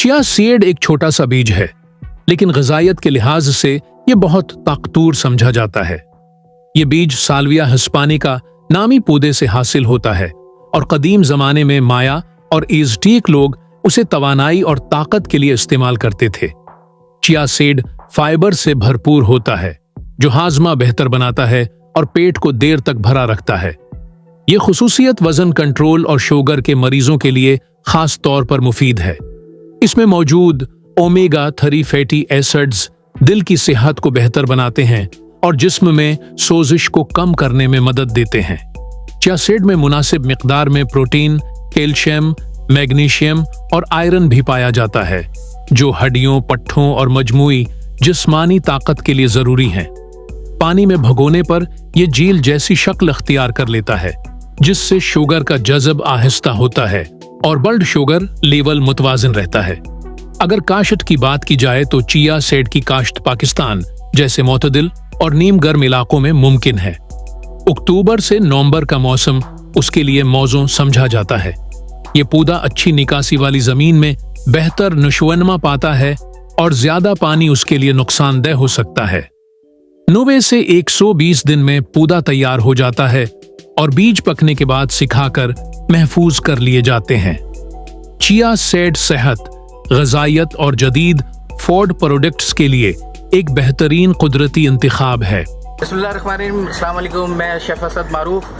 Chia seed एक छोटा सा बीज है, लेकिन ग़िज़ाइयत के लिहाज से ये बहुत ताकतवर समझा जाता है। ये बीज साल्विया हिस्पानिका नामी पौधे से हासिल होता है और कदीम ज़माने में माया और एज़टेक लोग उसे तवानाई और ताकत के लिए इस्तेमाल करते थे। चिया सीड फाइबर से भरपूर होता है, जो हाजमा बेहतर बनाता है और पेट को देर तक भरा रखता है। ये खुसूसियत वजन कंट्रोल और शुगर के मरीजों के लिए खास तौर पर मुफीद है। इसमें मौजूद ओमेगा 3 फैटी एसिड्स दिल की सेहत को बेहतर बनाते हैं और जिस्म में सोजिश को कम करने में मदद देते हैं। चिया सीड में मुनासिब मिकदार में प्रोटीन, कैल्शियम, मैग्नीशियम और आयरन भी पाया जाता है, जो हड्डियों, पट्ठों और मजमूई जिस्मानी ताकत के लिए जरूरी हैं। पानी में भगोने पर यह झील जैसी शक्ल अख्तियार कर लेता है, जिससे शुगर का जज़ब आहिस्ता होता है और ब्लड शुगर लेवल मुतवाज़िन रहता है। अगर काश्त की बात की जाए तो चिया सीड की काश्त पाकिस्तान जैसे मोतदिल और नीम गर्म इलाकों में मुमकिन है। अक्टूबर से नवंबर का मौसम उसके लिए मौजूद समझा जाता है। ये पौधा अच्छी निकासी वाली जमीन में बेहतर नशोनमा पाता है और ज्यादा पानी उसके लिए नुकसानदेह हो सकता है। 90 से 120 दिन में पौधा तैयार हो जाता है और बीज पकने के बाद सिखाकर महफूज कर लिए जाते हैं। चिया सीड सेहत, ग़िज़ाइयत और जदीद फूड प्रोडक्ट्स के लिए एक बेहतरीन कुदरती इंतखाब है। बिस्मिल्लाहिर्रहमानिर्रहीम, अस्सलाम वालेकुम। मैं शेफ असद मारूफ।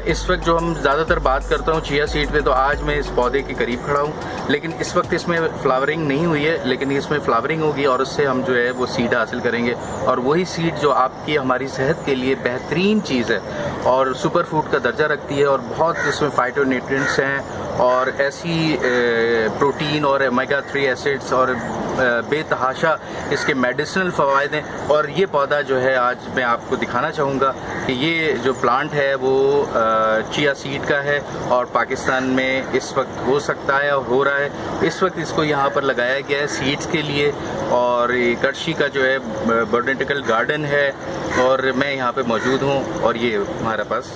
इस वक्त जो हम ज़्यादातर बात करता हूँ चिया सीड पे, तो आज मैं इस पौधे के करीब खड़ा हूँ, लेकिन इस वक्त इसमें फ्लावरिंग नहीं हुई है, लेकिन इसमें फ्लावरिंग होगी और उससे हम जो है वो सीड हासिल करेंगे, और वही सीड जो आपकी हमारी सेहत के लिए बेहतरीन चीज़ है और सुपर फूड का दर्जा रखती है, और बहुत इसमें फाइटोन्यूट्रिएंट्स हैं और ऐसी प्रोटीन और ओमेगा 3 एसिड्स और बेतहाशा इसके मेडिसिनल फ़वाइद हैं। और ये पौधा जो है आज मैं आपको दिखाना चाहूँगा कि ये जो प्लांट है वो चिया सीड का है और पाकिस्तान में इस वक्त हो सकता है और हो रहा है। इस वक्त इसको यहाँ पर लगाया गया है सीड्स के लिए, और ये कर्शी का जो है बोटेनिकल गार्डन है और मैं यहाँ पे मौजूद हूँ और ये हमारे पास